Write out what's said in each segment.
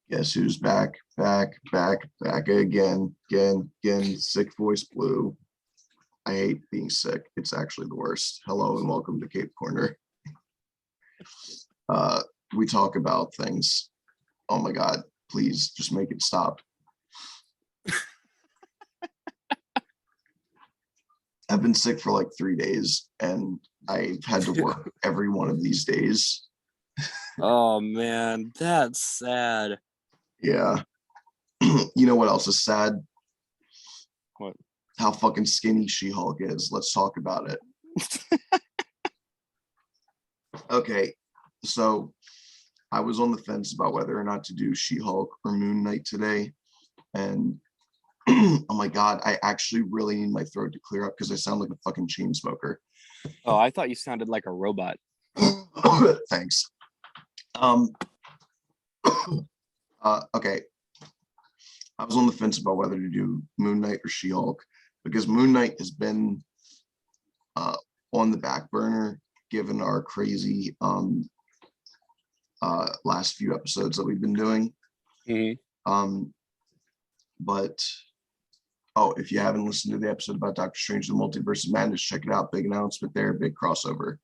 Guess who's back, back again. Sick voice blue. I hate being sick. It's actually the worst. Hello and welcome to Cape Corner. We talk about things. Oh my God, please just make it stop. I've been sick for like 3 days and I've had to work every one of these days. Oh man, that's sad. Yeah. You know what else is sad? What? How fucking skinny She-Hulk is. Let's talk about it. Okay, so I was on the fence about whether or not to do She-Hulk or Moon Knight today. And oh my God, I actually really need my throat to clear up because I sound like a fucking chain smoker. Oh, I thought you sounded like a robot. Thanks. Okay. I was on the fence about whether to do Moon Knight or She-Hulk because Moon Knight has been on the back burner given our crazy last few episodes that we've been doing. Mm-hmm. But if you haven't listened to the episode about Doctor Strange: The Multiverse of Madness, check it out. Big announcement there, big crossover.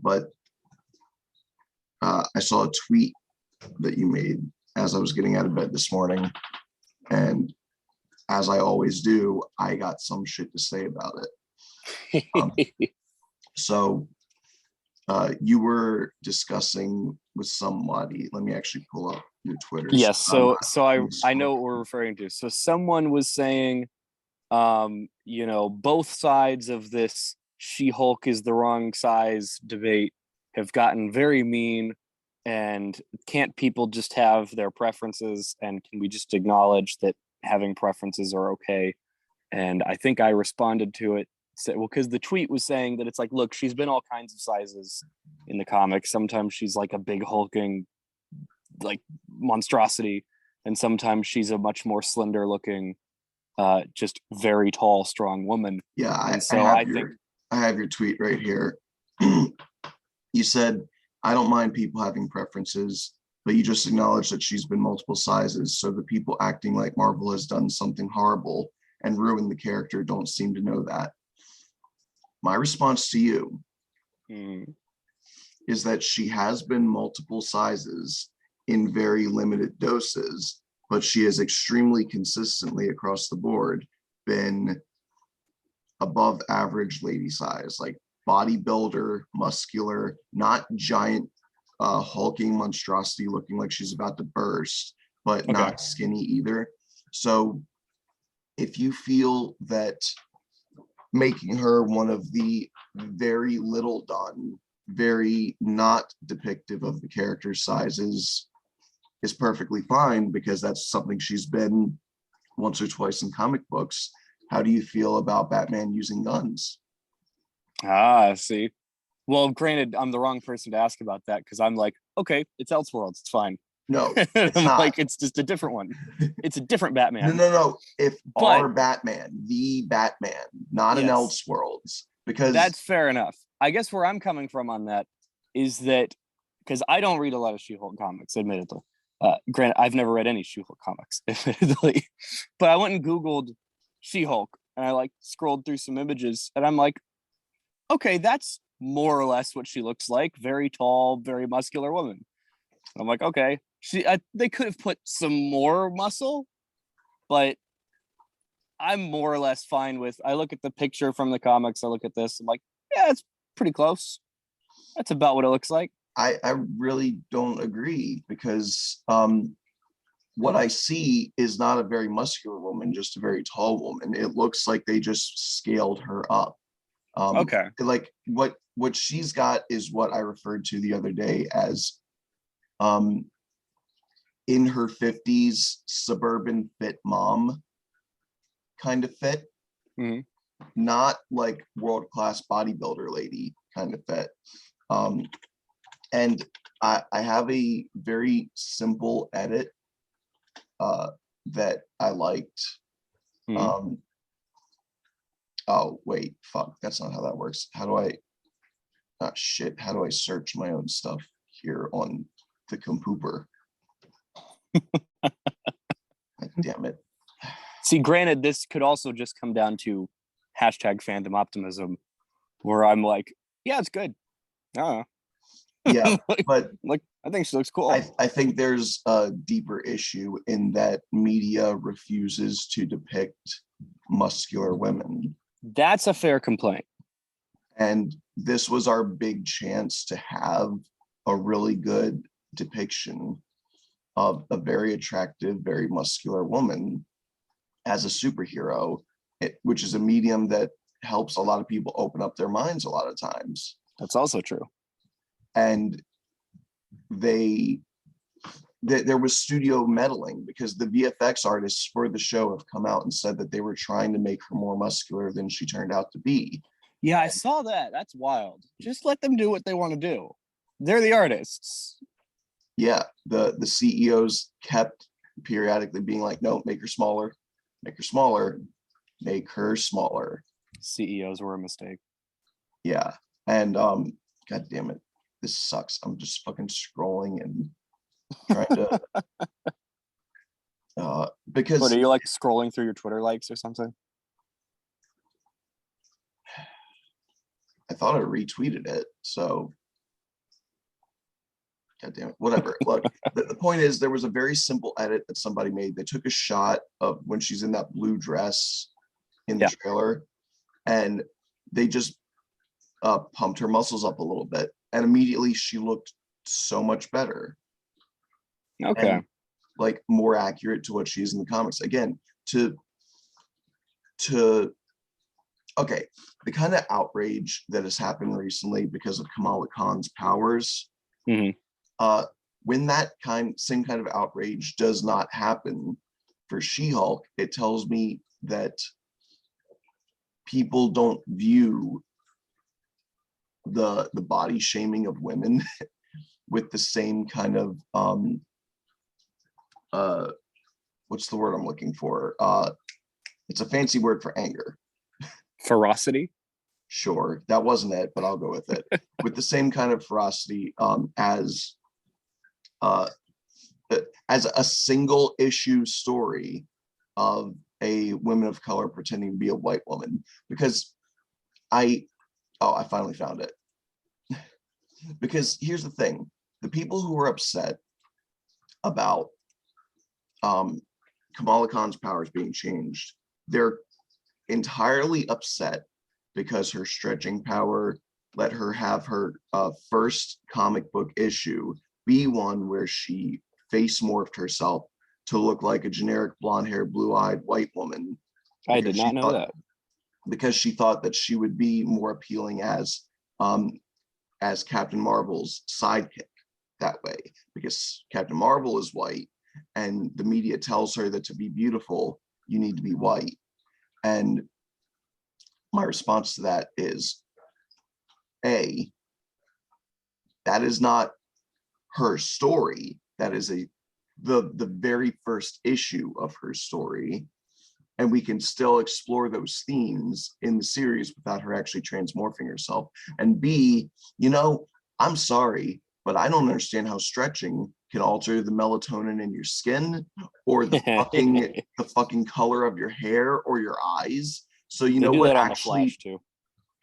But I saw a tweet that you made as I was getting out of bed this morning, and as I always do, I got some shit to say about it. So you were discussing with somebody. Let me actually pull up your Twitter. Yes, so I know what we're referring to. So someone was saying, both sides of this She-Hulk is the wrong size debate have gotten very mean, and can't people just have their preferences, and can we just acknowledge that having preferences are okay? And I think I responded to it, because the tweet was saying that it's like, look, she's been all kinds of sizes in the comics. Sometimes she's like a big hulking like monstrosity, and sometimes she's a much more slender looking just very tall, strong woman. Yeah, I think I have your tweet right here. You said, I don't mind people having preferences, but you just acknowledge that she's been multiple sizes, so the people acting like Marvel has done something horrible and ruined the character don't seem to know that. My response to you is that she has been multiple sizes in very limited doses, but she has extremely consistently across the board been above average lady size, like bodybuilder, muscular, not giant hulking monstrosity looking like she's about to burst, but not skinny either. So if you feel that making her one of the very little done, very not depictive of the character's sizes is perfectly fine, because that's something she's been once or twice in comic books, how do you feel about Batman using guns? I see. Well, granted, I'm the wrong person to ask about that, because I'm like, okay, it's Elseworlds, it's fine. No, it's not. Like, it's just a different one. It's a different Batman. No. If our Batman, the Batman, not an Elseworlds, because that's fair enough. I guess where I'm coming from on that is that, because I don't read a lot of She-Hulk comics, admittedly. Granted, I've never read any She-Hulk comics, admittedly, but I went and Googled She-Hulk and I like scrolled through some images and I'm like, okay, that's more or less what she looks like. Very tall, very muscular woman. I'm like, okay, they could have put some more muscle, but I'm more or less fine with. I look at the picture from the comics. I look at this. I'm like, yeah, it's pretty close. That's about what it looks like. I really don't agree, because what I see is not a very muscular woman, just a very tall woman. It looks like they just scaled her up. Like what she's got is what I referred to the other day as in her 50s suburban fit mom kind of fit. Not like world-class bodybuilder lady kind of fit. And I have a very simple edit that I liked. Oh wait, fuck, that's not how that works. How do I how do I search my own stuff here on the computer? Damn it. See, granted, this could also just come down to hashtag fandom optimism, where I'm like, yeah, it's good. I Yeah, like, but I think she looks cool. I think there's a deeper issue in that media refuses to depict muscular women. That's a fair complaint. And this was our big chance to have a really good depiction of a very attractive, very muscular woman as a superhero, which is a medium that helps a lot of people open up their minds a lot of times. That's also true. And there was studio meddling because the VFX artists for the show have come out and said that they were trying to make her more muscular than she turned out to be. Yeah, I saw that. That's wild. Just let them do what they want to do. They're the artists. Yeah, the CEOs kept periodically being like, no, make her smaller, make her smaller, make her smaller. CEOs were a mistake. Yeah. And god damn it, this sucks. I'm just fucking scrolling and trying to because What, are you like scrolling through your Twitter likes or something? I thought I retweeted it, so god damn it, whatever. Look, the point is there was a very simple edit that somebody made. They took a shot of when she's in that blue dress in the trailer, and they just pumped her muscles up a little bit, and immediately she looked so much better. Okay. And, like, more accurate to what she is in the comics. Again, okay, the kind of outrage that has happened recently because of Kamala Khan's powers, when that same kind of outrage does not happen for She-Hulk, it tells me that people don't view the body shaming of women with the same kind of what's the word I'm looking for? It's a fancy word for anger. Ferocity? Sure, that wasn't it, but I'll go with it. With the same kind of ferocity as a single issue story of a woman of color pretending to be a white woman. Because I finally found it. Because here's the thing, the people who were upset about Kamala Khan's powers being changed, they're entirely upset because her stretching power let her have her first comic book issue be one where she face morphed herself to look like a generic blonde-haired, blue-eyed white woman. I did not know that. Because she thought that she would be more appealing as Captain Marvel's sidekick that way, because Captain Marvel is white and the media tells her that to be beautiful, you need to be white. And my response to that is, A, that is not her story. That is the very first issue of her story. And we can still explore those themes in the series without her actually transmorphing herself. And B, I'm sorry, but I don't understand how stretching can alter the melatonin in your skin or the fucking color of your hair or your eyes. So you know what actually,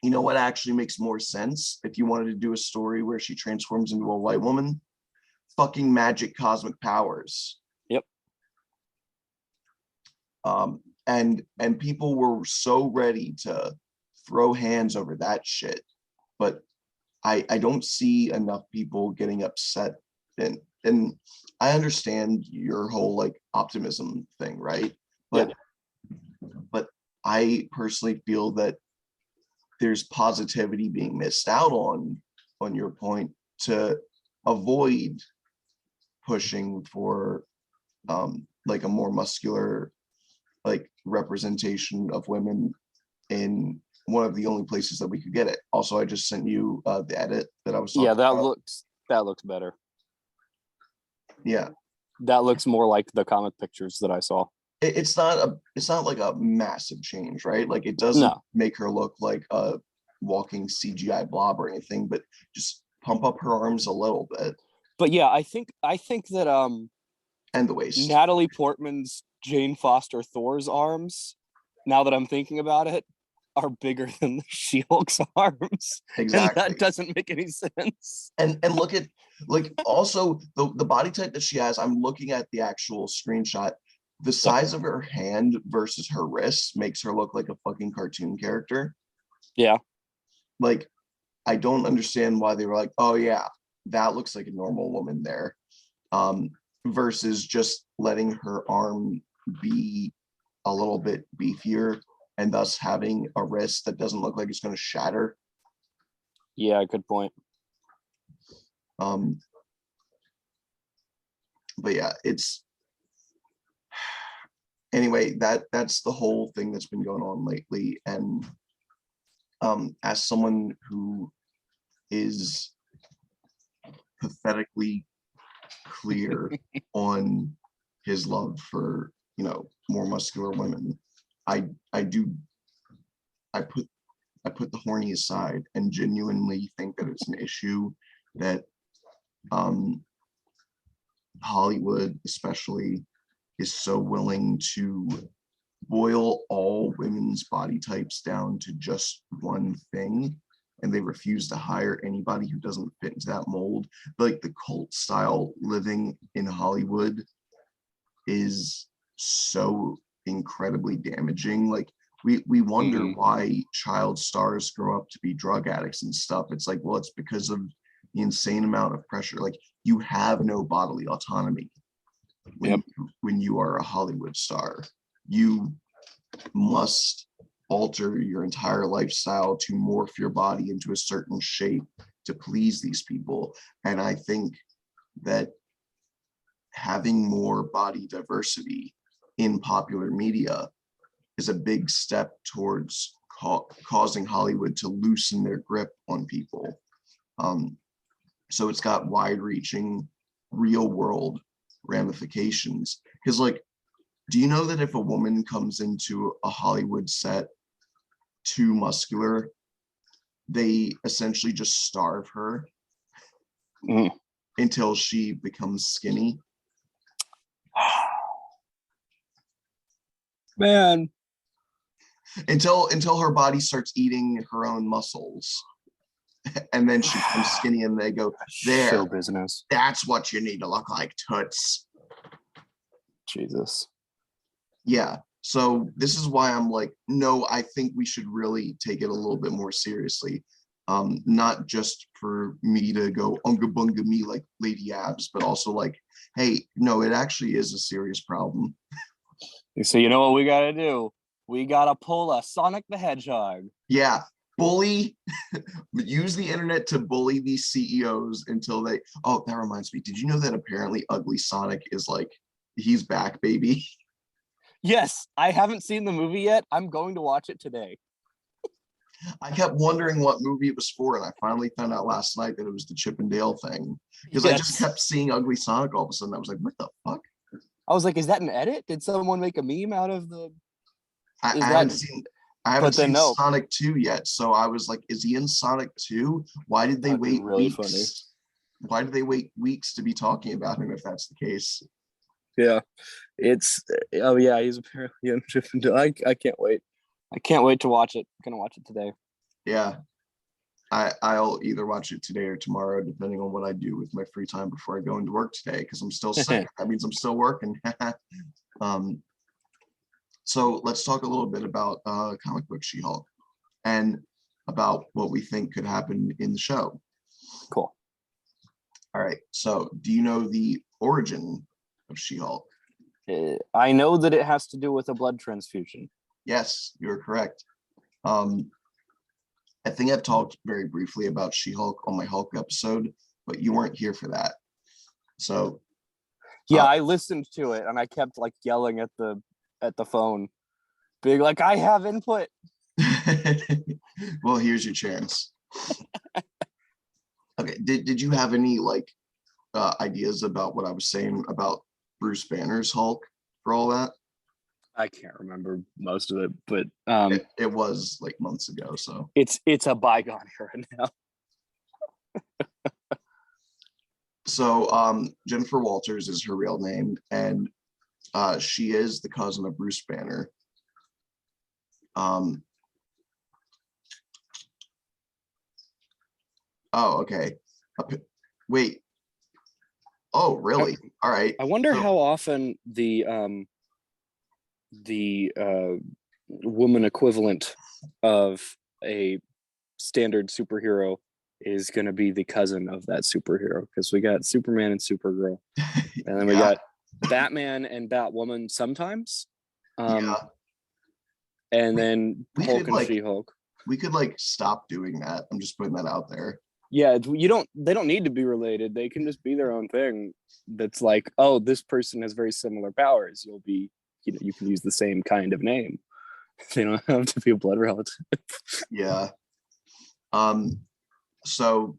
you know what actually makes more sense if you wanted to do a story where she transforms into a white woman? Fucking magic cosmic powers. Yep. And people were so ready to throw hands over that shit, but I don't see enough people getting upset. And I understand your whole like optimism thing, right? But I personally feel that there's positivity being missed out on your point to avoid pushing for like a more muscular like representation of women in one of the only places that we could get it. Also, I just sent you the edit that I was talking about. That looks better. Yeah, that looks more like the comic pictures that I saw. It's not like a massive change, right? Like it doesn't make her look like a walking CGI blob or anything, but just pump up her arms a little bit. But yeah, I think that And the waist. Natalie Portman's Jane Foster Thor's arms, now that I'm thinking about it, are bigger than the She-Hulk's arms. Exactly. And that doesn't make any sense. And look at, like, also the body type that she has. I'm looking at the actual screenshot. The size of her hand versus her wrist makes her look like a fucking cartoon character. Yeah. Like, I don't understand why they were like, oh yeah, that looks like a normal woman there. Versus just letting her arm be a little bit beefier and thus having a wrist that doesn't look like it's going to shatter. Yeah, good point. But yeah, it's anyway, that's the whole thing that's been going on lately. And as someone who is pathetically clear on his love for, you know, more muscular women, I put the horny aside and genuinely think that it's an issue that Hollywood especially is so willing to boil all women's body types down to just one thing, and they refuse to hire anybody who doesn't fit into that mold. Like the cult style living in Hollywood is so incredibly damaging. Like we wonder why child stars grow up to be drug addicts and stuff. It's like, well, it's because of the insane amount of pressure. Like you have no bodily autonomy when you are a Hollywood star. You must alter your entire lifestyle to morph your body into a certain shape to please these people. And I think that having more body diversity in popular media is a big step towards causing Hollywood to loosen their grip on people. So it's got wide-reaching, real-world ramifications. Because, like, do you know that if a woman comes into a Hollywood set too muscular, they essentially just starve her until she becomes skinny? Man. Until her body starts eating her own muscles. And then she becomes skinny and they go, there, show business. That's what you need to look like, toots. Jesus. Yeah. So this is why I'm like, no, I think we should really take it a little bit more seriously. Not just for me to go unga bunga me like Lady Abs, but also like, hey, no, it actually is a serious problem. So you know what we gotta do? We gotta pull a Sonic the Hedgehog. Yeah. Bully, use the internet to bully these CEOs until they, oh, that reminds me. Did you know that apparently Ugly Sonic is like, he's back, baby? Yes, I haven't seen the movie yet. I'm going to watch it today. I kept wondering what movie it was for, and I finally found out last night that it was the Chip and Dale thing. Because I just kept seeing Ugly Sonic all of a sudden. I was like, what the fuck? I was like, is that an edit? Did someone make a meme out of the... I haven't seen Sonic 2 yet, so I was like, is he in Sonic 2? Why did they wait really weeks? Funny. Why did they wait weeks to be talking about him if that's the case? Yeah, it's he's apparently in Chip and Dale. I can't wait. I can't wait to watch it. I'm gonna watch it today. Yeah, I'll either watch it today or tomorrow, depending on what I do with my free time before I go into work today, because I'm still sick. That means I'm still working. So let's talk a little bit about comic book She-Hulk and about what we think could happen in the show. Cool. All right. So do you know the origin of She-Hulk? I know that it has to do with a blood transfusion. Yes, you're correct. I think I've talked very briefly about She-Hulk on my Hulk episode, but you weren't here for that. So yeah, I listened to it and I kept like yelling at the phone, being like, I have input. Well, here's your chance. Okay, did you have any like ideas about what I was saying about Bruce Banner's Hulk for all that? I can't remember most of it, but it was like months ago, so it's a bygone era now. So Jennifer Walters is her real name, and she is the cousin of Bruce Banner. Oh, okay. Wait. Oh, really? All right. I wonder So- how often the woman equivalent of a standard superhero is going to be the cousin of that superhero, because we got Superman and Supergirl, and then we Yeah. got Batman and Batwoman sometimes, Yeah. and then we Hulk could, and like- She-Hulk. We could like stop doing that. I'm just putting that out there. Yeah, they don't need to be related. They can just be their own thing. That's like, oh, this person has very similar powers. You'll be, you can use the same kind of name. They don't have to be a blood relative. Yeah. So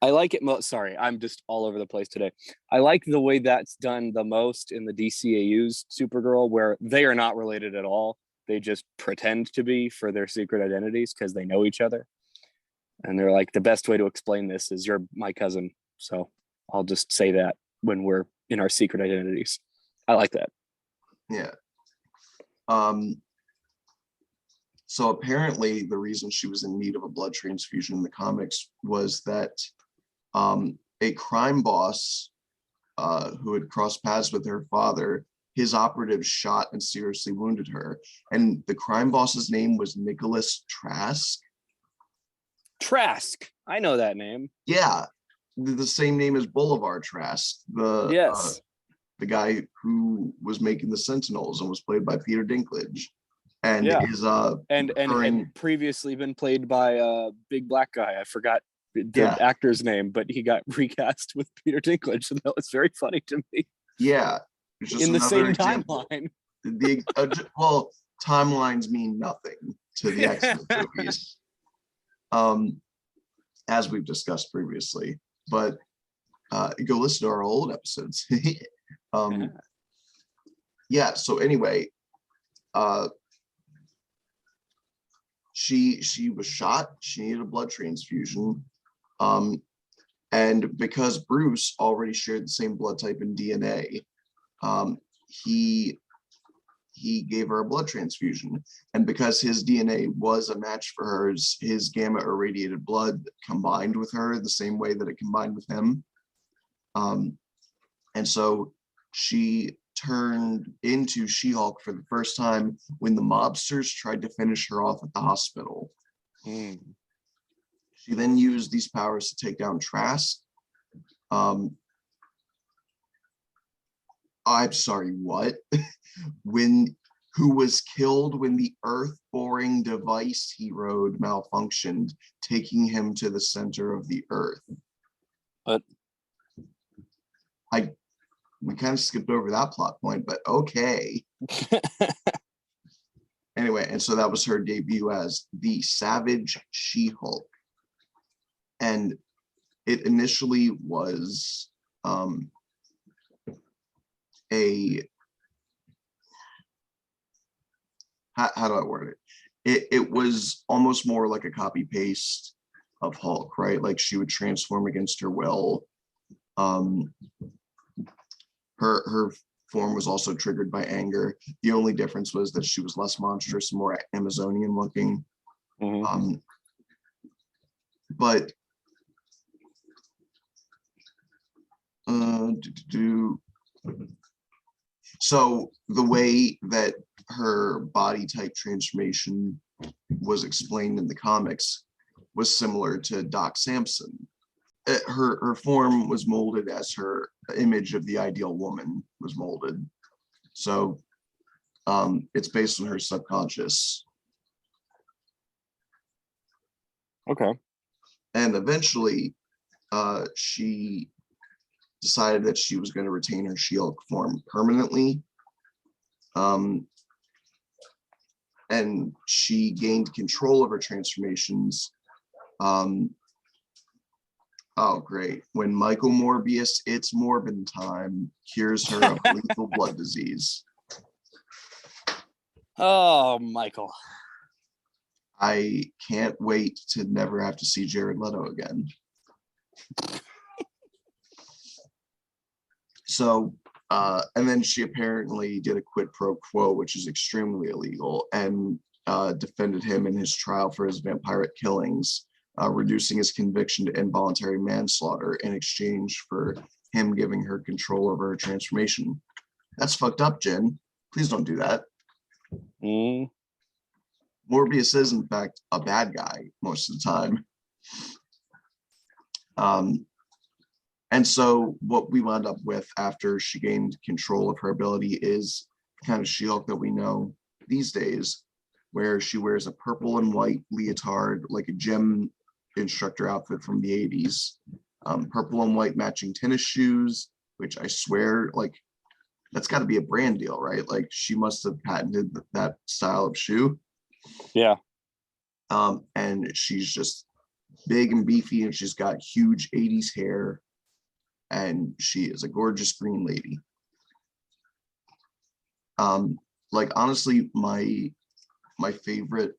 I like it sorry, I'm just all over the place today. I like the way that's done the most in the DCAU's Supergirl, where they are not related at all. They just pretend to be for their secret identities because they know each other. And they're like, the best way to explain this is you're my cousin. So I'll just say that when we're in our secret identities. I like that. yeah. So apparently the reason she was in need of a blood transfusion in the comics was that a crime boss who had crossed paths with her father, his operative shot and seriously wounded her. And the crime boss's name was Nicholas Trask. Trask. I know that name. Yeah, the same name as Boulevard Trask, Yes. the guy who was making the Sentinels and was played by Peter Dinklage, and Yeah. is and recurring- previously been played by a big black guy. I forgot the Yeah. actor's name, but he got recast with Peter Dinklage, and that was very funny to me. yeah, it's just In the another same example. timeline. Well, timelines mean nothing to the X-Men movies, as we've discussed previously. But go listen to our old episodes. Yeah. So anyway, she was shot. She needed a blood transfusion, and because Bruce already shared the same blood type and DNA, he gave her a blood transfusion, and because his DNA was a match for hers, his gamma irradiated blood combined with her the same way that it combined with him, and so she turned into She-Hulk for the first time when the mobsters tried to finish her off at the hospital. She then used these powers to take down Trask. I'm sorry, what? Who was killed when the earth-boring device he rode malfunctioned, taking him to the center of the earth. But we kind of skipped over that plot point, but okay. Anyway, and so that was her debut as the Savage She-Hulk. And it initially was how do I word it? It was almost more like a copy paste of Hulk, right? Like she would transform against her will. Her form was also triggered by anger. The only difference was that she was less monstrous, more Amazonian looking. But so the way that her body type transformation was explained in the comics was similar to Doc Samson. Her form was molded as her image of the ideal woman was molded. So it's based on her subconscious. Okay. And eventually she decided that she was going to retain her She-Hulk form permanently. And she gained control of her transformations. Oh, great. When Michael Morbius, it's Morbin time, cures her of lethal blood disease. Oh, Michael. I can't wait to never have to see Jared Leto again. So, and then she apparently did a quid pro quo, which is extremely illegal, and defended him in his trial for his vampiric killings, reducing his conviction to involuntary manslaughter in exchange for him giving her control over her transformation. That's fucked up, Jen. Please don't do that. Mm. Morbius is, in fact, a bad guy most of the time. And so what we wound up with after she gained control of her ability is the kind of She-Hulk that we know these days, where she wears a purple and white leotard, like a gym instructor outfit from the 80s, purple and white matching tennis shoes, which I swear, like, that's got to be a brand deal, right? Like, she must have patented that style of shoe. Yeah. And she's just big and beefy, and she's got huge 80s hair, and she is a gorgeous green lady. Like, honestly, my favorite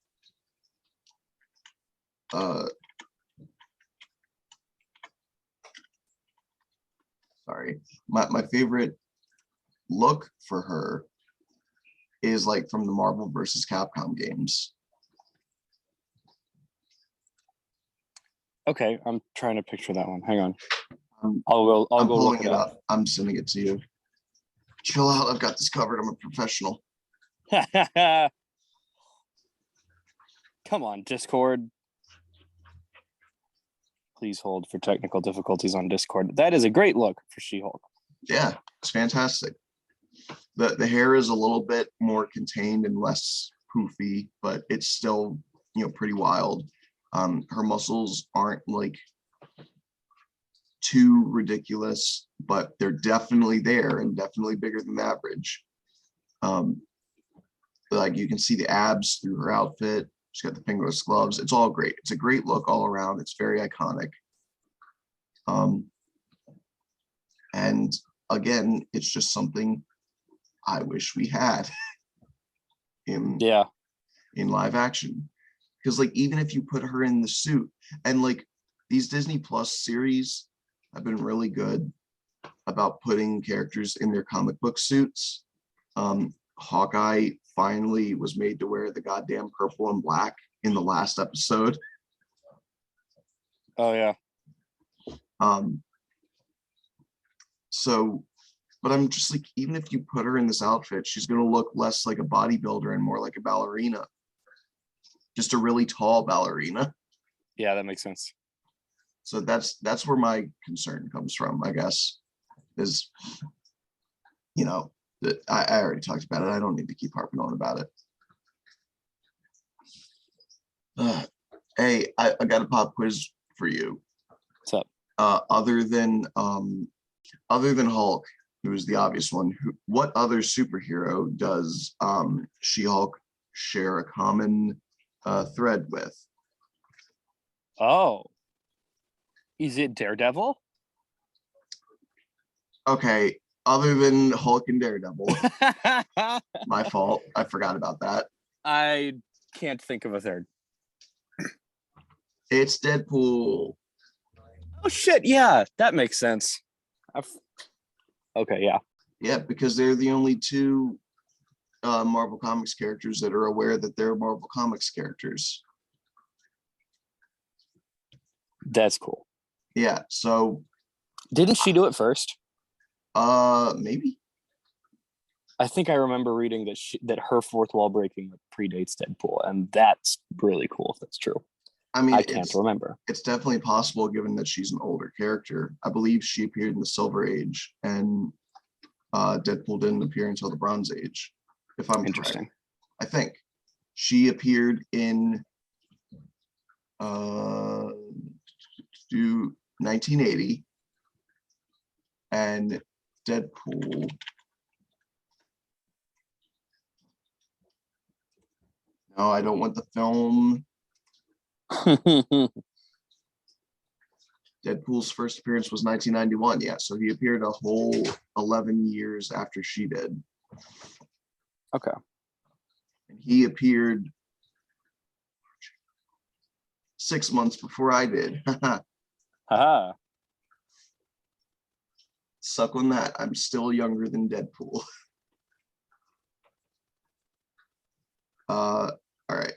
my favorite look for her is like from the Marvel versus Capcom games. Okay, I'm trying to picture that one. Hang on. I'm I'll go pulling look it up. I'm sending it to you. Chill out. I've got this covered. I'm a professional. Come on, Discord. Please hold for technical difficulties on Discord. That is a great look for She-Hulk. Yeah, it's fantastic. The hair is a little bit more contained and less poofy, but it's still, you know, pretty wild. Her muscles aren't like too ridiculous, but they're definitely there and definitely bigger than average. Like, you can see the abs through her outfit. She's got the fingerless gloves. It's all great. It's a great look all around. It's very iconic. And again, it's just something I wish we had in live action. Because, like, even if you put her in the suit, and like these Disney Plus series have been really good about putting characters in their comic book suits. Hawkeye finally was made to wear the goddamn purple and black in the last episode. Oh yeah. So, but I'm just like, even if you put her in this outfit, she's gonna look less like a bodybuilder and more like a ballerina. Just a really tall ballerina. Yeah, that makes sense. So that's where my concern comes from, I guess, is, you know, that I already talked about it. I don't need to keep harping on about it. Hey, I got a pop quiz for you. What's up? Other than Hulk, who is the obvious one, what other superhero does She-Hulk share a common thread with? Oh. Is it Daredevil? Okay, other than Hulk and Daredevil. My fault. I forgot about that. I can't think of a third. It's Deadpool. Oh shit, yeah, that makes sense. Okay, yeah. Yeah, because they're the only two Marvel Comics characters that are aware that they're Marvel Comics characters. That's cool. Yeah, so didn't she do it first? Maybe. I think I remember reading that that her fourth wall breaking predates Deadpool, and that's really cool if that's true. I mean, I can't remember. It's definitely possible given that she's an older character. I believe she appeared in the Silver Age, and Deadpool didn't appear until the Bronze Age, if I'm Interesting. correct. I think she appeared in 1980, and Deadpool. No, I don't want the film. Deadpool's first appearance was 1991. Yeah, so he appeared a whole 11 years after she did. Okay. And he appeared 6 months before I did. Haha. Suck on that. I'm still younger than Deadpool. All right.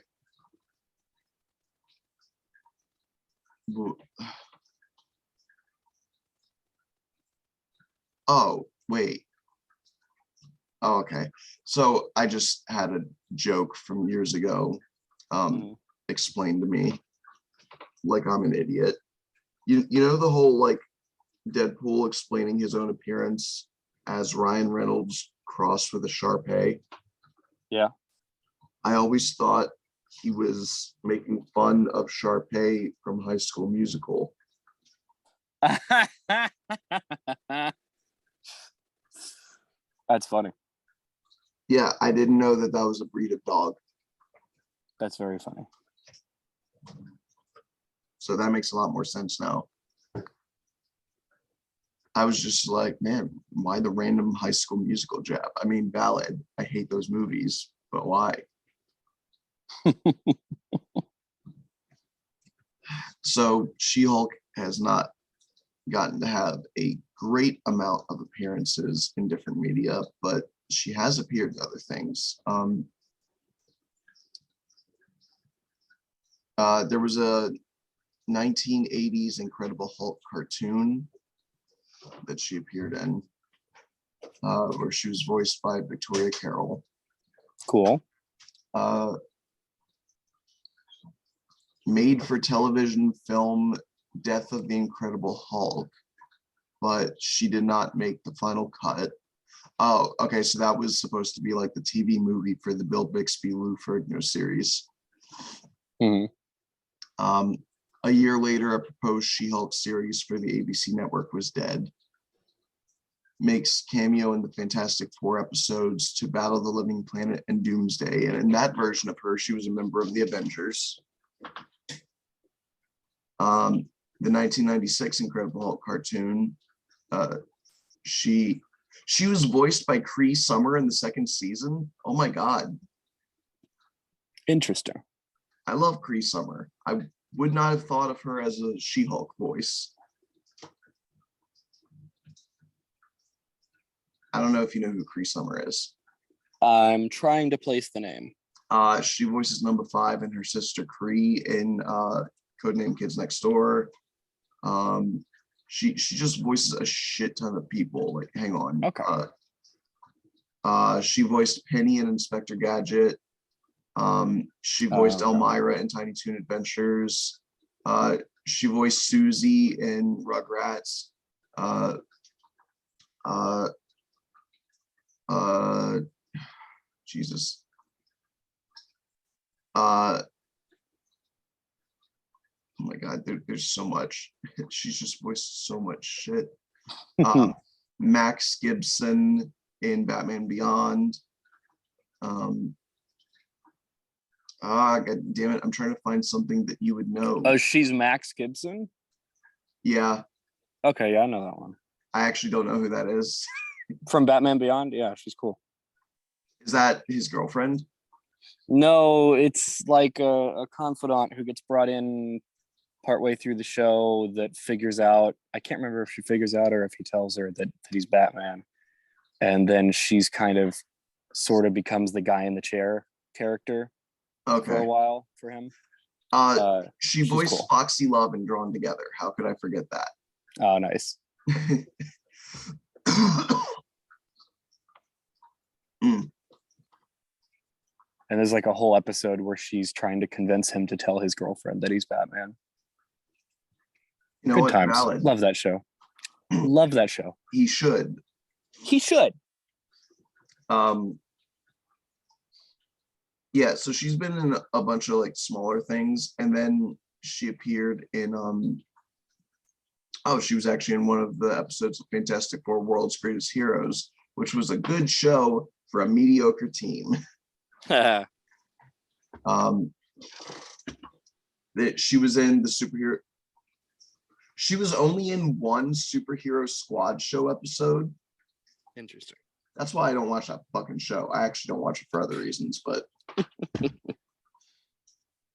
Oh, wait. Oh, okay. So I just had a joke from years ago explained to me like I'm an idiot. You know the whole like Deadpool explaining his own appearance as Ryan Reynolds crossed with a Shar-Pei? Yeah. I always thought he was making fun of Shar-Pei from High School Musical. That's funny. Yeah, I didn't know that that was a breed of dog. That's very funny. So that makes a lot more sense now. I was just like, man, why the random High School Musical jab? I mean, valid. I hate those movies, but why? So She-Hulk has not gotten to have a great amount of appearances in different media, but she has appeared in other things. There was a 1980s Incredible Hulk cartoon that she appeared in, where she was voiced by Victoria Carroll. Cool. Made for television film Death of the Incredible Hulk, but she did not make the final cut. Oh, okay, so that was supposed to be like the TV movie for the Bill Bixby Lou Ferrigno series. A year later, a proposed She-Hulk series for the ABC network was dead. Makes cameo in the Fantastic Four episodes To Battle the Living Planet and Doomsday, and in that version of her, she was a member of the Avengers. The 1996 Incredible Hulk cartoon, she was voiced by Cree Summer in the second season. Oh my God. Interesting. I love Cree Summer. I would not have thought of her as a She-Hulk voice. I don't know if you know who Cree Summer is. I'm trying to place the name. She voices Number 5 and her sister Cree in Codename Kids Next Door. She just voices a shit ton of people. Like, hang on. Okay. She voiced Penny in Inspector Gadget. She voiced Elmira in Tiny Toon Adventures. She voiced Susie in Rugrats. Jesus. Oh my God, there's so much. She's just voiced so much shit. Max Gibson in Batman Beyond. God damn it, I'm trying to find something that you would know. Oh, she's Max Gibson? Yeah. Okay, yeah, I know that one. I actually don't know who that is. From Batman Beyond? Yeah, she's cool. Is that his girlfriend? No, it's like a confidant who gets brought in partway through the show that figures out, I can't remember if she figures out or if he tells her that he's Batman. And then she's kind of sort of becomes the guy in the chair character for a while for him. She voiced cool. Foxy Love in Drawn Together. How could I forget that? Oh, nice. And there's like a whole episode where she's trying to convince him to tell his girlfriend that he's Batman. You know Good what? times. Valid. Love that show. Love that show. He should. He should. Yeah, so she's been in a bunch of like smaller things, and then she appeared in she was actually in one of the episodes of Fantastic Four World's Greatest Heroes, which was a good show for a mediocre team. That she was in the superhero. She was only in one Superhero Squad show episode. Interesting. That's why I don't watch that fucking show. I actually don't watch it for other reasons, but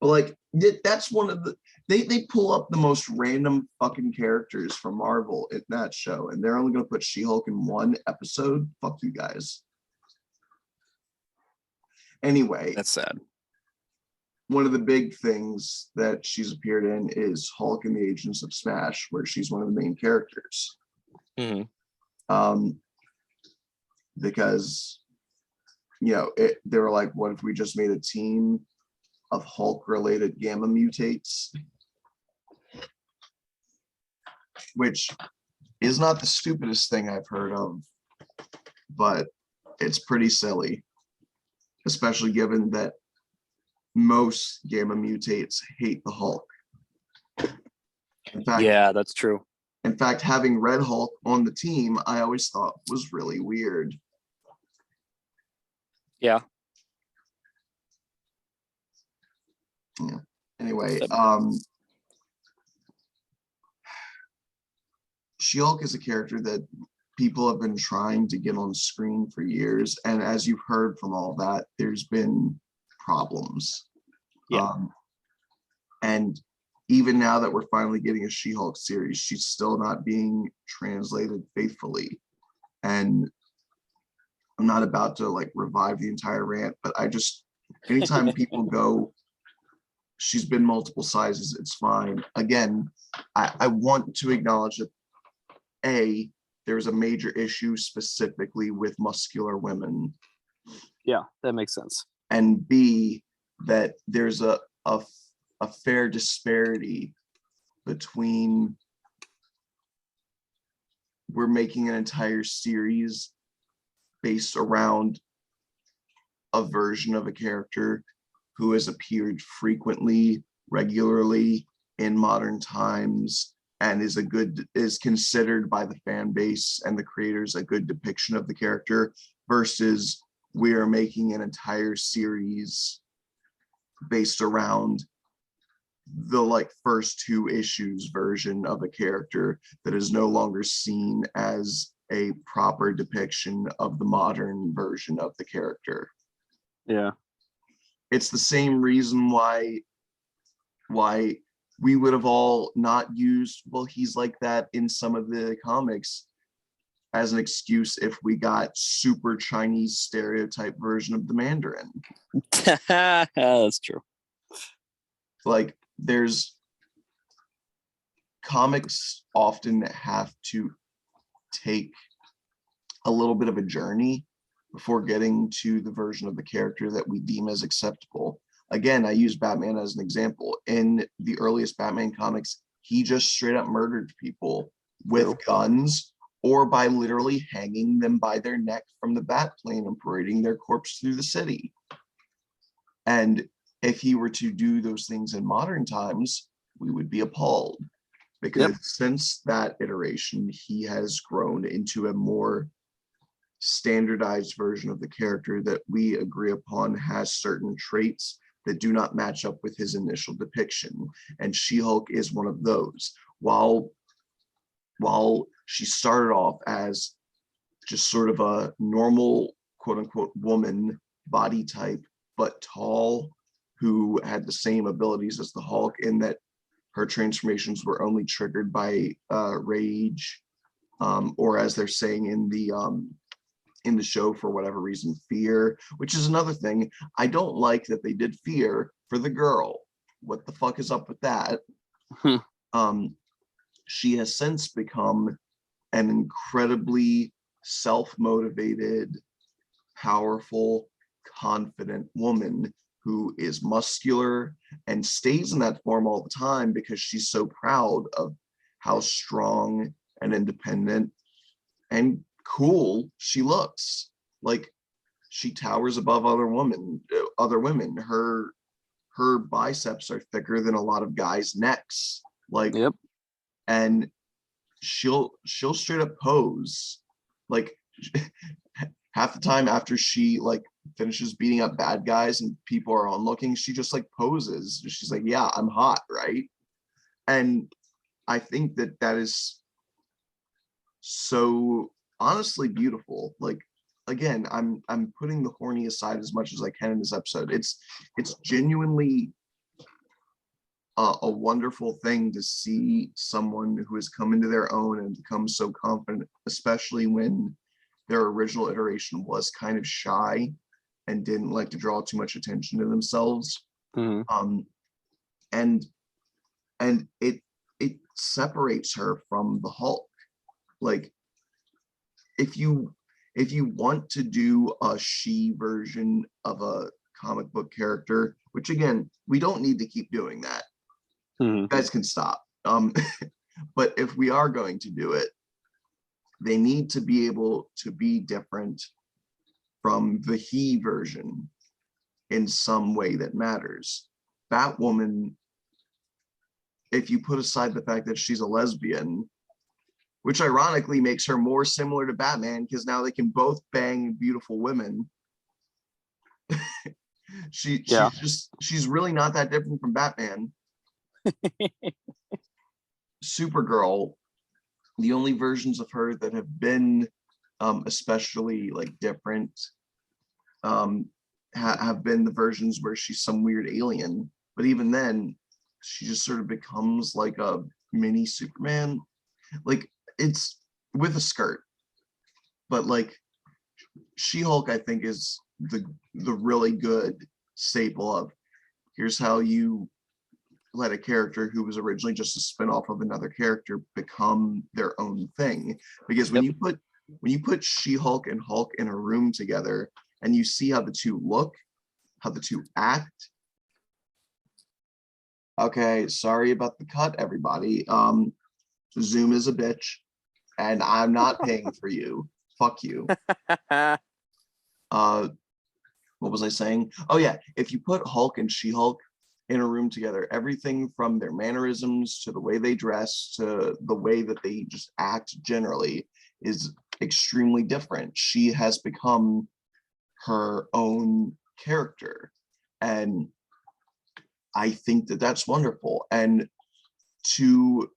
But like that's one of the they pull up the most random fucking characters from Marvel in that show, and they're only gonna put She-Hulk in one episode. Fuck you guys. Anyway, That's sad. one of the big things that she's appeared in is Hulk and the Agents of Smash, where she's one of the main characters. Hmm. Because they were like, what if we just made a team of Hulk related gamma mutates? Which is not the stupidest thing I've heard of, but it's pretty silly, especially given that most gamma mutates hate the Hulk. In fact, Yeah, that's true. in fact, having Red Hulk on the team, I always thought was really weird. Yeah. Yeah. Anyway, She-Hulk is a character that people have been trying to get on screen for years, and as you've heard from all that, there's been problems. Yeah. And even now that we're finally getting a She-Hulk series, she's still not being translated faithfully. And I'm not about to like revive the entire rant, but I just, anytime people go, she's been multiple sizes, it's fine. Again, I want to acknowledge that there's a major issue specifically with muscular women. Yeah, that makes sense. And B, that there's a fair disparity between, we're making an entire series based around a version of a character who has appeared frequently, regularly in modern times, and is considered by the fan base and the creators a good depiction of the character, versus we are making an entire series based around the like first two issues version of a character that is no longer seen as a proper depiction of the modern version of the character. Yeah. It's the same reason why we would have all not used, well, he's like that in some of the comics, as an excuse if we got super Chinese stereotype version of the Mandarin. That's true. Like, there's comics often have to take a little bit of a journey before getting to the version of the character that we deem as acceptable. Again, I use Batman as an example. In the earliest Batman comics, he just straight up murdered people with guns, or by literally hanging them by their neck from the bat plane and parading their corpse through the city. And if he were to do those things in modern times, we would be appalled, because since that iteration, he has grown into a more standardized version of the character that we agree upon has certain traits that do not match up with his initial depiction. And She-Hulk is one of those. While she started off as just sort of a normal, quote unquote, woman body type, but tall, who had the same abilities as the Hulk, in that her transformations were only triggered by rage, or as they're saying in the show, for whatever reason, fear, which is another thing. I don't like that they did fear for the girl. What the fuck is up with that? She has since become an incredibly self-motivated, powerful, confident woman who is muscular and stays in that form all the time because she's so proud of how strong and independent and cool she looks. Like, she towers above other women. Her biceps are thicker than a lot of guys' necks. Like, and she'll straight up pose. Like, half the time after she like finishes beating up bad guys and people are onlooking, she just like poses. She's like, yeah, I'm hot, right? And I think that is so honestly beautiful. Like, again, I'm putting the horny aside as much as I can in this episode. It's genuinely a wonderful thing to see someone who has come into their own and become so confident, especially when their original iteration was kind of shy and didn't like to draw too much attention to themselves. Mhm. And it separates her from the Hulk. Like, if you want to do a she version of a comic book character, which again, we don't need to keep doing that. Mhm. You guys can stop. But if we are going to do it, they need to be able to be different from the he version in some way that matters. Batwoman, if you put aside the fact that she's a lesbian, which ironically makes her more similar to Batman because now they can both bang beautiful women. Yeah. She's really not that different from Batman. Supergirl, the only versions of her that have been especially like different have been the versions where she's some weird alien, but even then she just sort of becomes like a mini Superman. Like, it's with a skirt, but like She-Hulk, I think, is the really good staple of here's how you let a character who was originally just a spin-off of another character become their own thing. Because when Yep. you put She-Hulk and Hulk in a room together and you see how the two look, how the two act. Okay, sorry about the cut, everybody. Zoom is a bitch, and I'm not paying for you. Fuck you. What was I saying? Oh yeah, if you put Hulk and She-Hulk in a room together, everything from their mannerisms to the way they dress to the way that they just act generally is extremely different. She has become her own character, and I think that that's wonderful. And to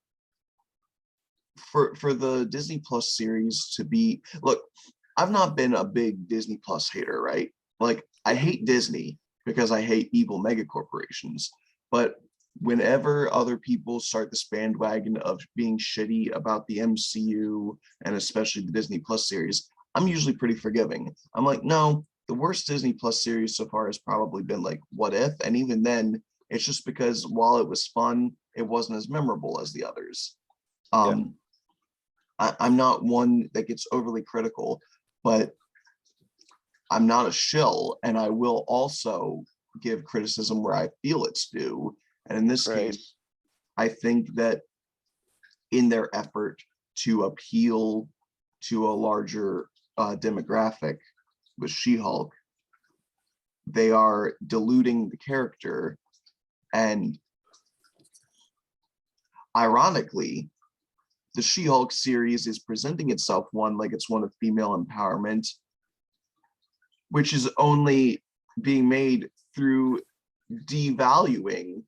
for the Disney Plus series to be, look, I've not been a big Disney Plus hater, right? Like, I hate Disney because I hate evil mega corporations. But whenever other people start this bandwagon of being shitty about the MCU and especially the Disney Plus series, I'm usually pretty forgiving. I'm like, no, the worst Disney Plus series so far has probably been like What If, and even then, it's just because while it was fun, it wasn't as memorable as the others. Yeah. I'm not one that gets overly critical, but I'm not a shill, and I will also give criticism where I feel it's due. And in this Right. case, I think that in their effort to appeal to a larger demographic with She-Hulk, they are diluting the character. And ironically, the She-Hulk series is presenting itself like it's one of female empowerment, which is only being made through devaluing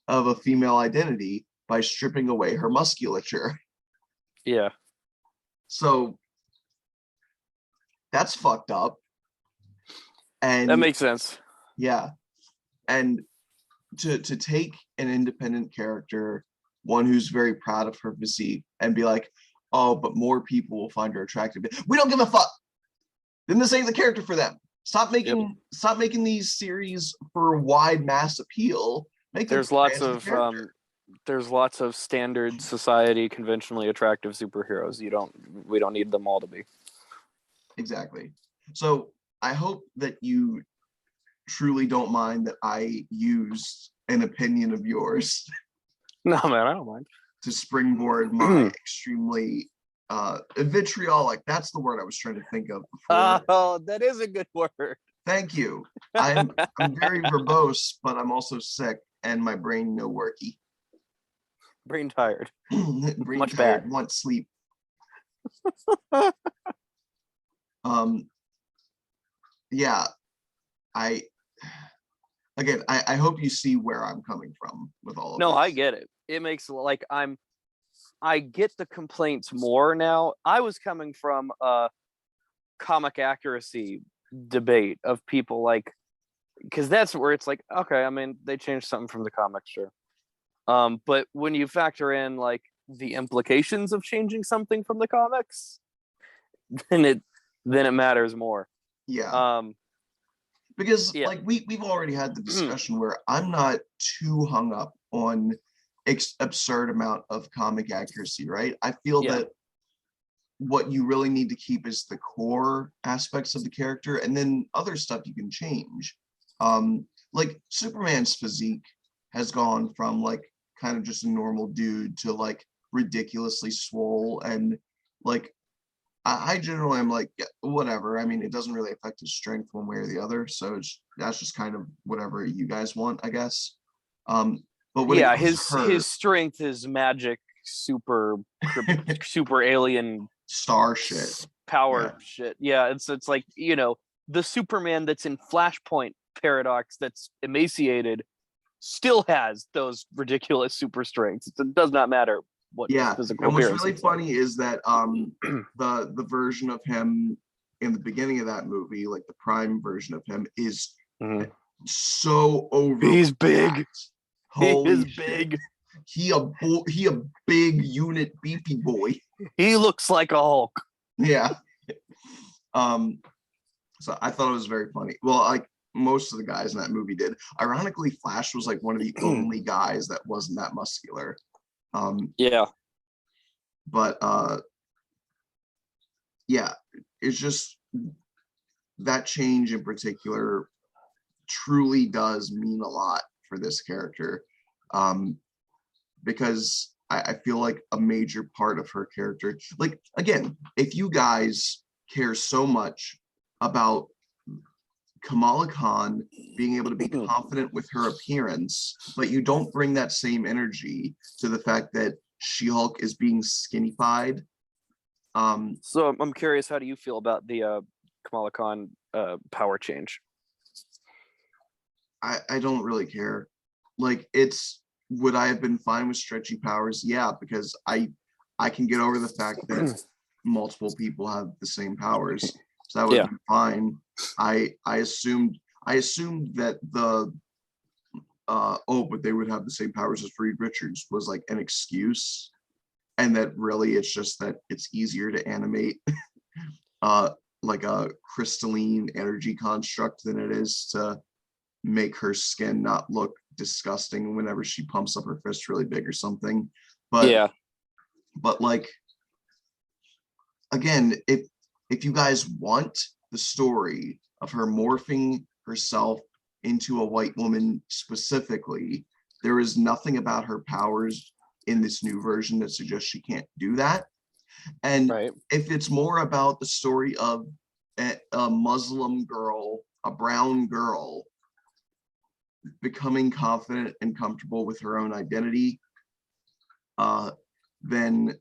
of a female identity by stripping away her musculature. Yeah. So that's fucked up. And That makes sense. yeah, and to take an independent character, one who's very proud of her physique, and be like, oh, but more people will find her attractive. We don't give a fuck. Then this ain't the character for them. Stop making these series for wide mass appeal. Make them There's lots fans the of character. there's lots of standard society conventionally attractive superheroes. We don't need them all to be. Exactly. So I hope that you truly don't mind that I used an opinion of yours No, man, I don't mind. to springboard my extremely vitriolic. That's the word I was trying to think of before. Oh, that is a good word. Thank you. I'm very verbose, but I'm also sick and my brain no worky. Brain tired. Brain Much tired, bad. want sleep. Yeah, I I hope you see where I'm coming from with all of No, this. I get it. It makes like I get the complaints more now. I was coming from a comic accuracy debate of people like, because that's where it's like, okay, I mean, they changed something from the comics, sure. But when you factor in like the implications of changing something from the comics, then it matters more. Yeah. Um, Because yeah. like we've already had the discussion where I'm not too hung up on absurd amount of comic accuracy, right? I feel Yeah. that what you really need to keep is the core aspects of the character, and then other stuff you can change. Like Superman's physique has gone from like kind of just a normal dude to like ridiculously swole, and like I generally am like, yeah, whatever. I mean, it doesn't really affect his strength one way or the other. So that's just kind of whatever you guys want, I guess. Um, but when it Yeah, comes to his her, strength is magic, super alien star shit. power Yeah. shit. Yeah, it's like, the Superman that's in Flashpoint paradox that's emaciated still has those ridiculous super strengths. It does not matter what his Yeah. physical And what's appearance really looks like. funny is that the version of him in the beginning of that movie, like the prime version of him, is Mhm. so over. He's big. He Holy is shit. big. He a big unit beefy boy. He looks like a Hulk. Yeah. So I thought it was very funny. Well, like most of the guys in that movie did. Ironically, Flash was like one of the only guys that wasn't that muscular. Yeah. But yeah, it's just that change in particular truly does mean a lot for this character. Because I feel like a major part of her character, like again, if you guys care so much about Kamala Khan being able to be confident with her appearance, but you don't bring that same energy to the fact that She-Hulk is being skinnified. So I'm curious, how do you feel about the Kamala Khan power change? I don't really care. Like it's would I have been fine with stretchy powers? Yeah, because I can get over the fact that multiple people have the same powers. So that would Yeah. be fine. I assumed that the but they would have the same powers as Reed Richards was like an excuse, and that really it's just that it's easier to animate like a crystalline energy construct than it is to make her skin not look disgusting whenever she pumps up her fist really big or something. But Yeah. like again, if you guys want the story of her morphing herself into a white woman specifically, there is nothing about her powers in this new version that suggests she can't do that. And Right. if it's more about the story of a Muslim girl, a brown girl, becoming confident and comfortable with her own identity, then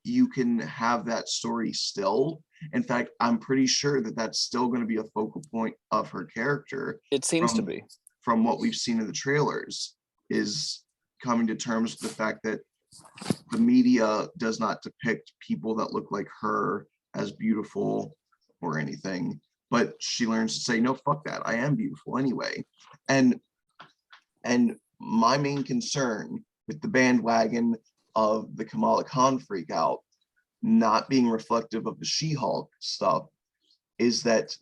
you can have that story still. In fact, I'm pretty sure that that's still going to be a focal point of her character. It seems to be. From what we've seen in the trailers, is coming to terms with the fact that the media does not depict people that look like her as beautiful or anything, but she learns to say, no, fuck that, I am beautiful anyway. And my main concern with the bandwagon of the Kamala Khan freak out not being reflective of the She-Hulk stuff is that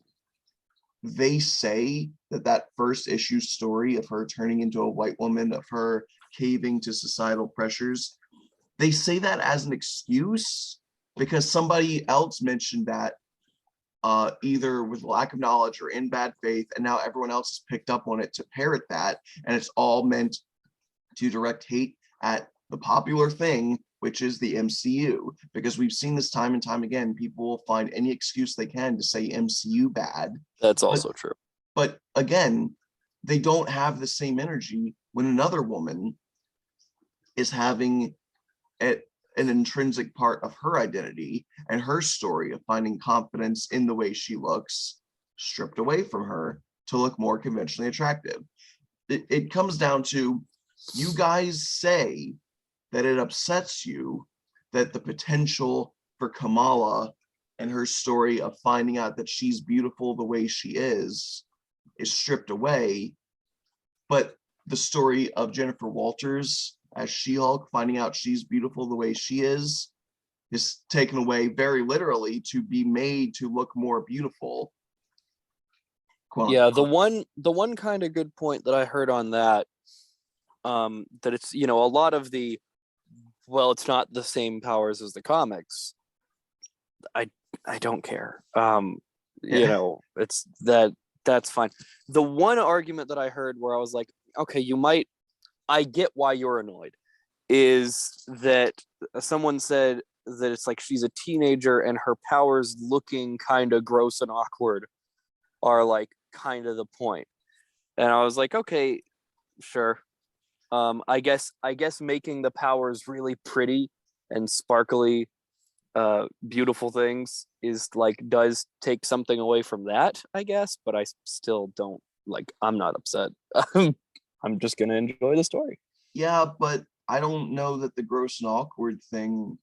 they say that first issue story of her turning into a white woman, of her caving to societal pressures, they say that as an excuse because somebody else mentioned that either with lack of knowledge or in bad faith, and now everyone else has picked up on it to parrot that, and it's all meant to direct hate at the popular thing, which is the MCU, because we've seen this time and time again. People will find any excuse they can to say MCU bad. That's also true. But again, they don't have the same energy when another woman is having an intrinsic part of her identity and her story of finding confidence in the way she looks stripped away from her to look more conventionally attractive. It comes down to, you guys say that it upsets you that the potential for Kamala and her story of finding out that she's beautiful the way she is stripped away. But the story of Jennifer Walters as She-Hulk, finding out she's beautiful the way she is taken away very literally to be made to look more beautiful. Yeah, the one kind of good point that I heard on that, that it's, a lot of the, well, it's not the same powers as the comics. I don't care. It's that's fine. The one argument that I heard where I was like, okay, I get why you're annoyed, is that someone said that it's like she's a teenager and her powers looking kind of gross and awkward are like kind of the point. And I was like, okay, sure. I guess making the powers really pretty and sparkly, beautiful things is like does take something away from that, I guess, but I still don't like. I'm not upset. I'm just gonna enjoy the story. Yeah, but I don't know that the gross and awkward thing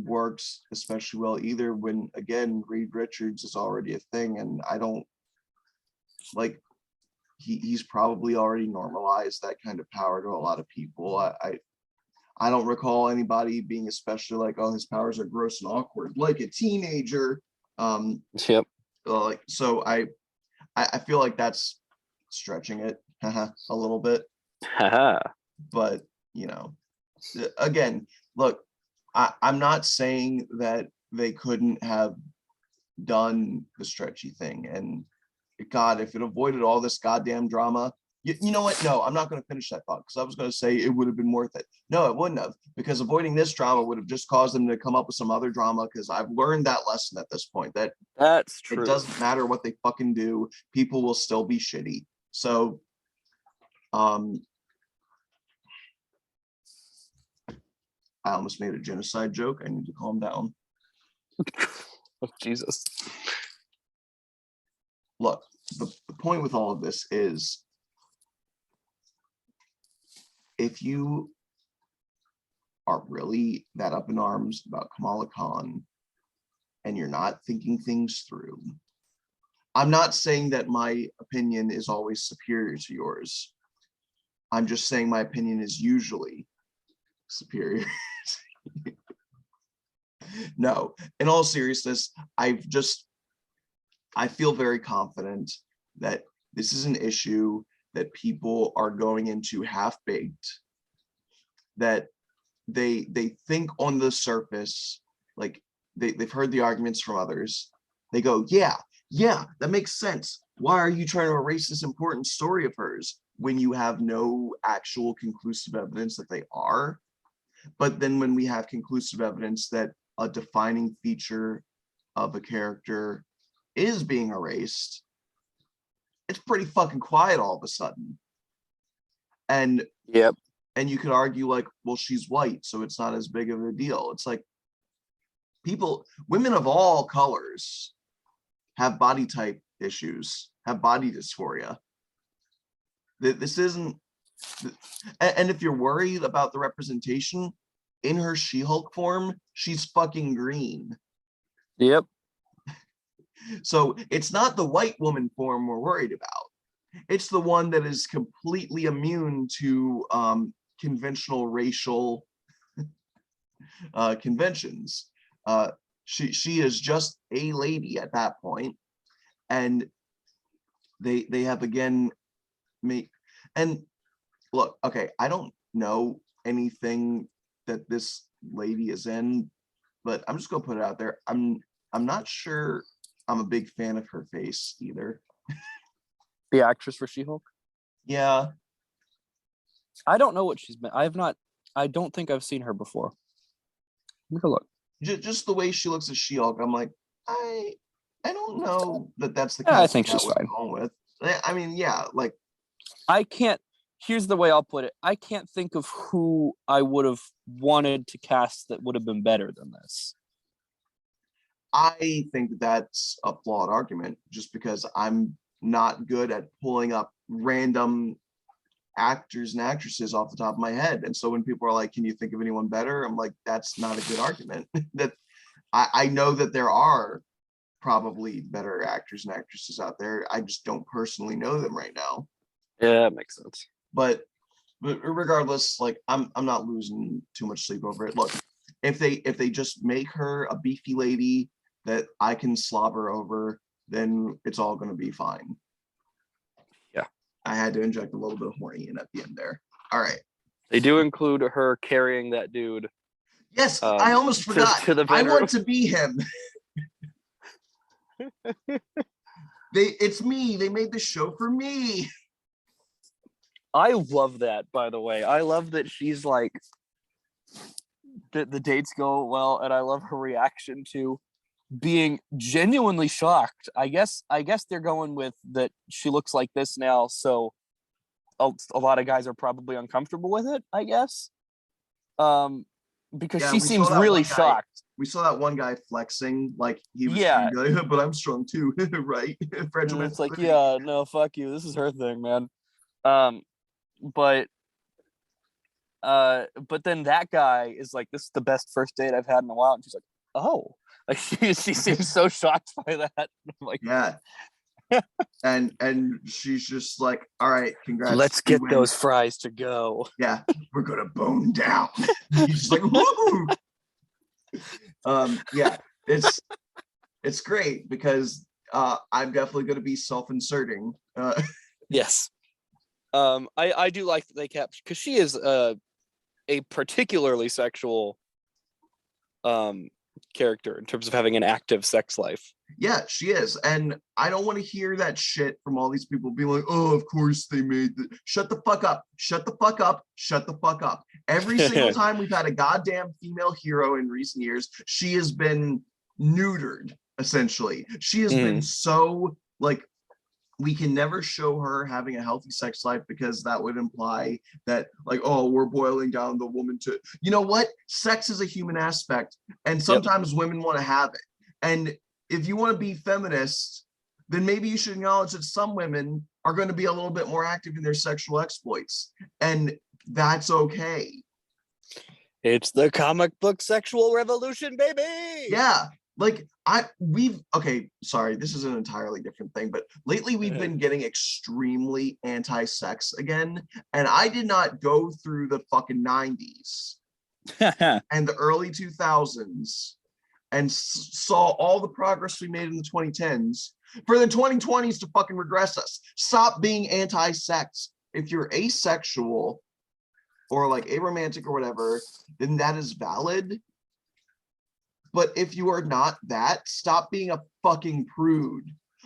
works especially well either when, again, Reed Richards is already a thing, and I don't like he's probably already normalized that kind of power to a lot of people. I don't recall anybody being especially like, oh, his powers are gross and awkward like a teenager. Yep. Like, so I feel like that's stretching it a little bit. But again, look, I'm not saying that they couldn't have done the stretchy thing, and God, if it avoided all this goddamn drama, you know what? No, I'm not going to finish that thought because I was going to say it would have been worth it. No, it wouldn't have, because avoiding this drama would have just caused them to come up with some other drama, because I've learned that lesson at this point, that That's true. it doesn't matter what they fucking do, people will still be shitty. So I almost made a genocide joke. I need to calm down. Oh, Jesus. Look, the point with all of this is, if you are really that up in arms about Kamala Khan and you're not thinking things through, I'm not saying that my opinion is always superior to yours. I'm just saying my opinion is usually superior. No, in all seriousness, I feel very confident that this is an issue that people are going into half-baked, that they think on the surface, like they've heard the arguments from others. They go, yeah, that makes sense. Why are you trying to erase this important story of hers when you have no actual conclusive evidence that they are? But then when we have conclusive evidence that a defining feature of a character is being erased, it's pretty fucking quiet all of a sudden. And Yep. And you could argue like, well, she's white, so it's not as big of a deal. It's like, women of all colors have body type issues, have body dysphoria. This isn't, and if you're worried about the representation, in her She-Hulk form, she's fucking green. Yep. So it's not the white woman form we're worried about. It's the one that is completely immune to conventional racial conventions. She is just a lady at that point, and they have again made. And look, okay, I don't know anything that this lady is in, but I'm just gonna put it out there. I'm not sure I'm a big fan of her face either. The actress for She-Hulk? Yeah. I don't know what she's been. I don't think I've seen her before. Let me look. Just the way she looks at She-Hulk, I'm like, I don't know that that's the Yeah, kind I of think thing she's I fine. would go with. I mean, yeah, like, I can't. Here's the way I'll put it. I can't think of who I would have wanted to cast that would have been better than this. I think that's a flawed argument, just because I'm not good at pulling up random actors and actresses off the top of my head. And so when people are like, can you think of anyone better? I'm like, that's not a good argument. That I know that there are probably better actors and actresses out there. I just don't personally know them right now. Yeah, that makes sense. but regardless, like I'm not losing too much sleep over it. Look, if they just make her a beefy lady that I can slobber over, then it's all gonna be fine. Yeah. I had to inject a little bit of horny in at the end there. All right. They do include her carrying that dude. Yes, I almost forgot. To the I vent want room. to be him. It's me. They made the show for me. I love that, by the way. I love that she's like that the dates go well, and I love her reaction to being genuinely shocked. I guess they're going with that she looks like this now, so a lot of guys are probably uncomfortable with it, I guess. Because Yeah, she we saw seems that really one guy. shocked. We saw that one guy flexing, like he was Yeah. trying to be like, but I'm strong too, right? Fragile And it's like, masculinity. yeah, no, fuck you. This is her thing, man. But then that guy is like, this is the best first date I've had in a while, and she's like, oh, like she seems so shocked by that. I'm like, Yeah. and she's just like, all right, congrats. let's you get win. those fries to go. Yeah, we're gonna bone down. He's just like, woo. Yeah, it's great because I'm definitely gonna be self-inserting. Yes. I do like that they kept, because she is a particularly sexual character in terms of having an active sex life. Yeah, she is. And I don't want to hear that shit from all these people being like, oh, of course they made the shut the fuck up, shut the fuck up, shut the fuck up. Every single time we've had a goddamn female hero in recent years, she has been neutered, essentially. She has been so like, we can never show her having a healthy sex life because that would imply that, like, oh, we're boiling down the woman to, you know what? Sex is a human aspect, and sometimes women want to have it. And if you want to be feminist, then maybe you should acknowledge that some women are going to be a little bit more active in their sexual exploits, and that's okay. It's the comic book sexual revolution, baby. Yeah. Like okay, sorry, this is an entirely different thing, but lately we've been getting extremely anti-sex again, and I did not go through the fucking 90s and the early 2000s and saw all the progress we made in the 2010s for the 2020s to fucking regress us. Stop being anti-sex. If you're asexual or like aromantic or whatever, then that is valid. But if you are not that, stop being a fucking prude.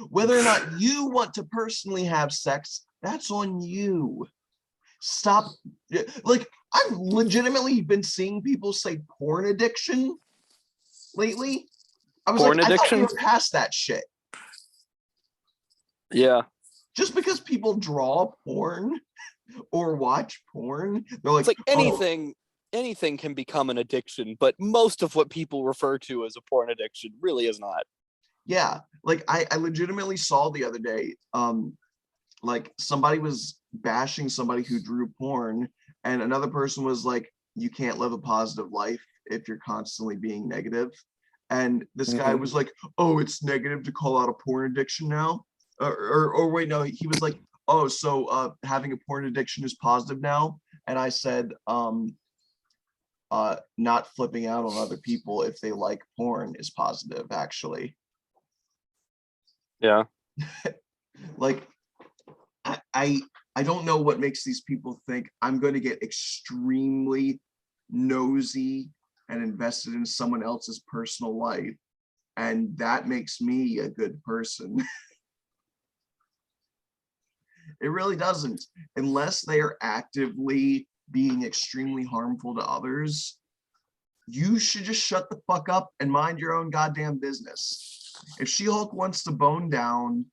Whether or not you want to personally have sex, that's on you. Stop. Like, I've legitimately been seeing people say porn addiction lately. I was Porn like, addiction? I thought we were past that shit. Yeah. Just because people draw porn or watch porn, they're like, it's like anything can become an addiction, but most of what people refer to as a porn addiction really is not. Yeah, like I legitimately saw the other day, like somebody was bashing somebody who drew porn, and another person was like, you can't live a positive life if you're constantly being negative. And this guy was like, oh, it's negative to call out a porn addiction now? Or wait, no, he was like, oh, so having a porn addiction is positive now? And I said, not flipping out on other people if they like porn is positive, actually. Yeah. Like, I don't know what makes these people think I'm going to get extremely nosy and invested in someone else's personal life, and that makes me a good person. It really doesn't, unless they are actively being extremely harmful to others. You should just shut the fuck up and mind your own goddamn business. If She-Hulk wants to bone down,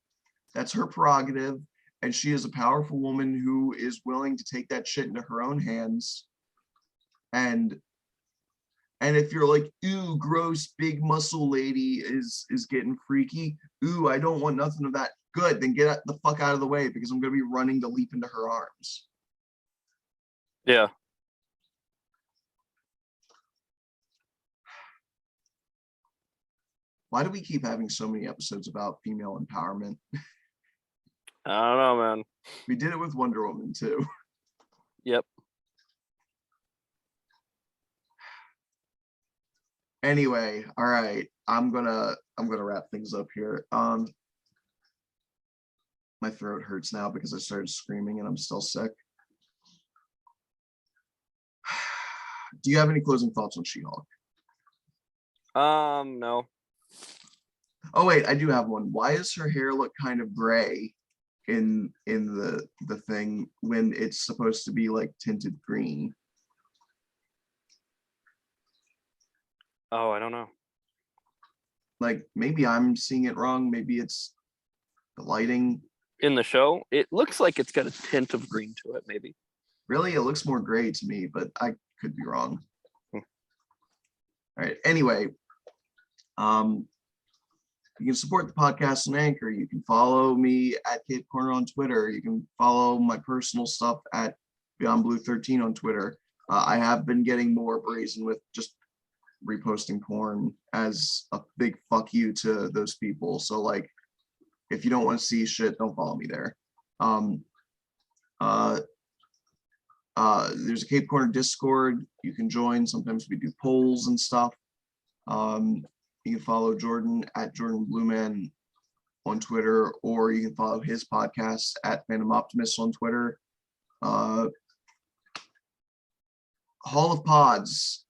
that's her prerogative, and she is a powerful woman who is willing to take that shit into her own hands. And if you're like, ooh, gross, big muscle lady is getting freaky, ooh, I don't want nothing of that. Good, then get the fuck out of the way, because I'm going to be running to leap into her arms. Yeah. Why do we keep having so many episodes about female empowerment? I don't know, man. We did it with Wonder Woman too. Yep. Anyway, all right. I'm gonna wrap things up here. My throat hurts now because I started screaming and I'm still sick. Do you have any closing thoughts on She-Hulk? No. Oh wait, I do have one. Why does her hair look kind of gray in the thing when it's supposed to be like tinted green? Oh, I don't know. Like maybe I'm seeing it wrong. Maybe it's the lighting. In the show, it looks like it's got a tint of green to it, maybe. Really, it looks more gray to me, but I could be wrong. Hmm. All right. Anyway, you can support the podcast on Anchor. You can follow me at Cape Corner on Twitter. You can follow my personal stuff at Beyond Blue 13 on Twitter. I have been getting more brazen with just reposting porn as a big fuck you to those people. So like, if you don't want to see shit, don't follow me there. There's a Cape Corner Discord you can join. Sometimes we do polls and stuff. You can follow Jordan at Jordan Blueman on Twitter, or you can follow his podcast at Phantom Optimist on Twitter. Hall of Pods.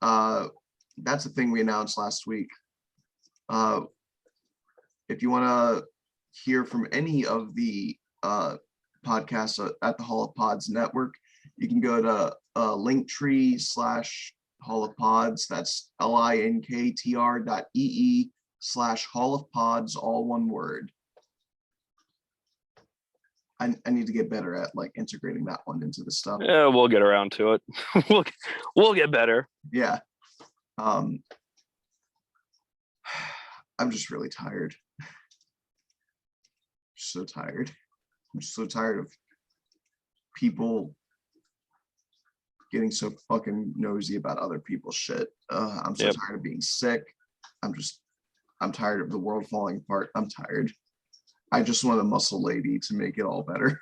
That's a thing we announced last week. If you want to hear from any of the podcasts at the Hall of Pods network, you can go to Linktree/Hall of Pods. That's linktr.ee/Hall of Pods, all one word. I need to get better at like integrating that one into the stuff. Yeah, we'll get around to it. we'll get better. Yeah. I'm just really tired. So tired. I'm just so tired of people getting so fucking nosy about other people's shit. I'm so tired of being sick. I'm tired of the world falling apart. I'm tired. I just want a muscle lady to make it all better.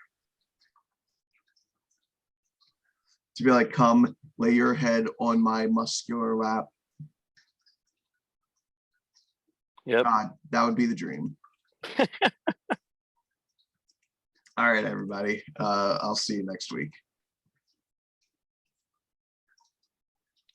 To be like, come lay your head on my muscular lap. Yep. God, that would be the dream. All right, everybody. I'll see you next week.